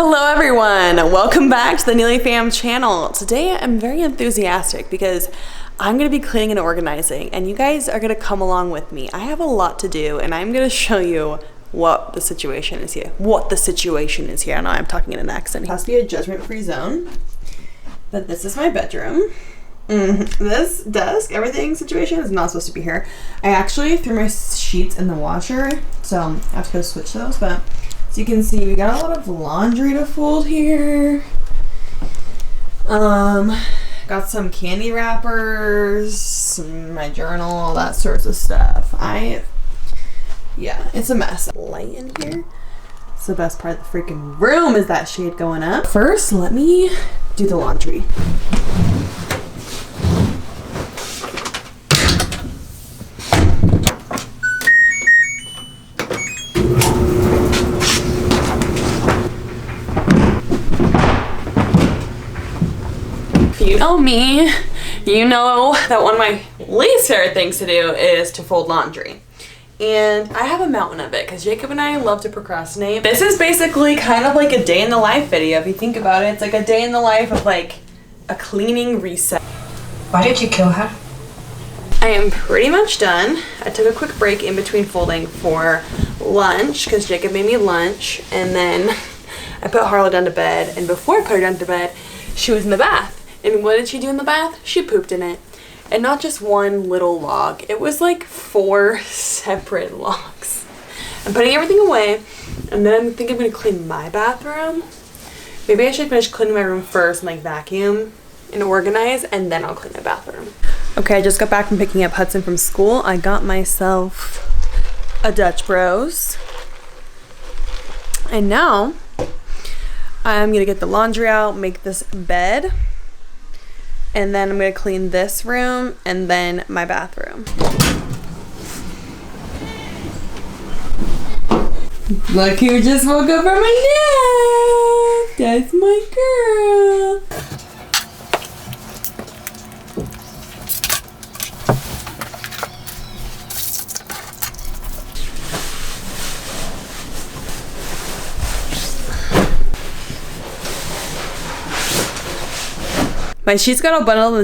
Hello everyone, welcome back to the Neeley Fam channel. Today I'm very enthusiastic because I'm going to be cleaning and organizing and you guys are going to come along with me. I have a lot to do and I'm going to show you what the situation is here. I know I'm talking in an accent. It has to be a judgment-free zone. But this is my bedroom. This desk, everything situation is not supposed to be here. I actually threw my sheets in the washer, so I have to go switch those, but as you can see, we got a lot of laundry to fold here. Got some candy wrappers, my journal, all that sorts of stuff. Yeah, it's a mess. Light in here. It's the best part of the freaking room is that shade going up. First, let me do the laundry. You know me, you know that one of my least favorite things to do is to fold laundry. And I have a mountain of it because Jacob and I love to procrastinate. This is basically kind of like a day in the life video. If you think about it, it's like a day in the life of like a cleaning reset. Why did you kill her? I am pretty much done. I took a quick break in between folding for lunch because Jacob made me lunch, and then I put Harlow down to bed, and before I put her down to bed, she was in the bath. And what did she do in the bath? She pooped in it. And not just one little log. It was like 4 separate logs. I'm putting everything away, and then I think I'm gonna clean my bathroom. Maybe I should finish cleaning my room first and like vacuum and organize, and then I'll clean my bathroom. Okay, I just got back from picking up Hudson from school. I got myself a Dutch Bros. And now I'm gonna get the laundry out, make this bed. And then I'm going to clean this room and then my bathroom. Look who just woke up from my nap. That's my girl. My sheets got all bundled in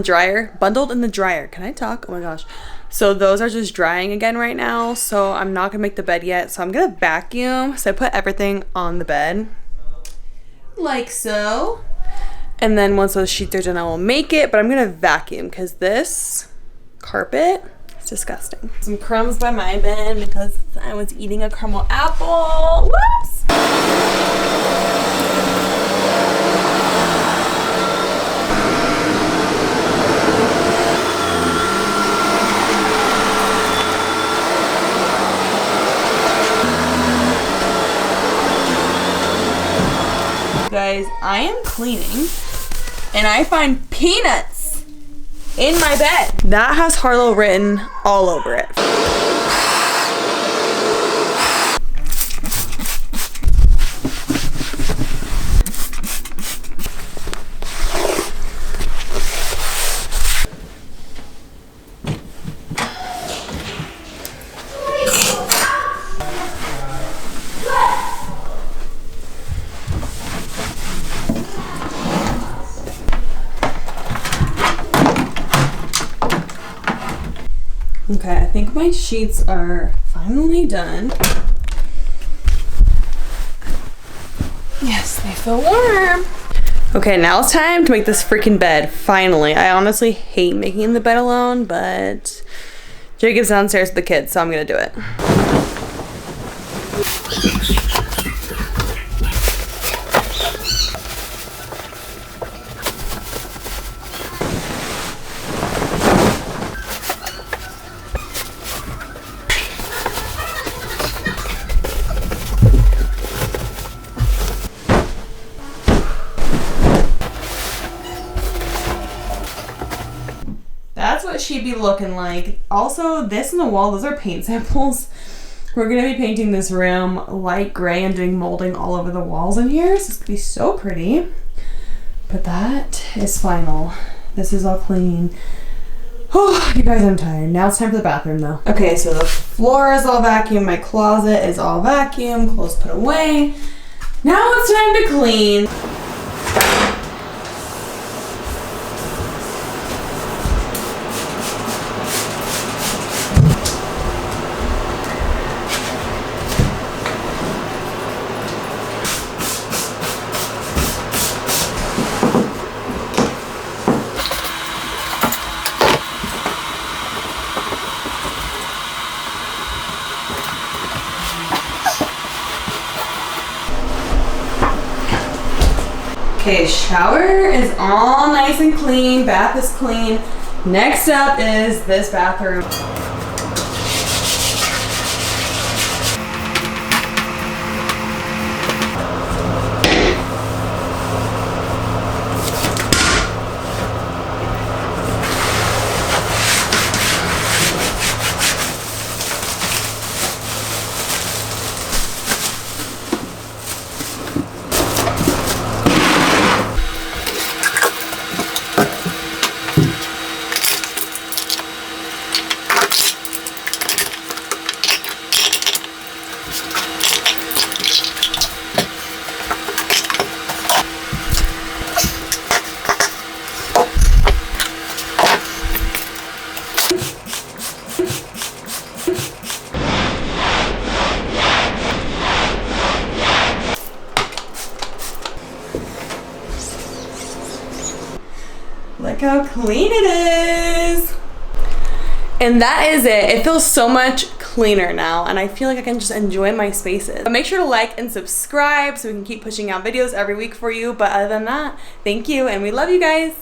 the dryer. Can I talk? Oh my gosh. So those are just drying again right now. So I'm not gonna make the bed yet. So I'm gonna vacuum. So I put everything on the bed. Like so. And then once those sheets are done, I will make it. But I'm gonna vacuum because this carpet is disgusting. Some crumbs by my bed because I was eating a caramel apple. Whoops! Guys, I am cleaning and I find peanuts in my bed. That has Harlow written all over it. Okay, I think my sheets are finally done. Yes, they feel warm. Okay, now it's time to make this freaking bed, finally. I honestly hate making the bed alone, but Jacob's downstairs with the kids, so I'm gonna do it. That's what she'd be looking like. Also, this in the wall, those are paint samples. We're gonna be painting this room light gray and doing molding all over the walls in here. So it's gonna be so pretty. But that is final. This is all clean. Oh, you guys, I'm tired. Now it's time for the bathroom though. Okay, so the floor is all vacuumed. My closet is all vacuumed. Clothes put away. Now it's time to clean. Okay, shower is all nice and clean, bath is clean. Next up is this bathroom. Look how clean it is. And that is it. It feels so much cleaner now, and I feel like I can just enjoy my spaces. But make sure to like and subscribe so we can keep pushing out videos every week for you. But other than that, thank you, and we love you guys.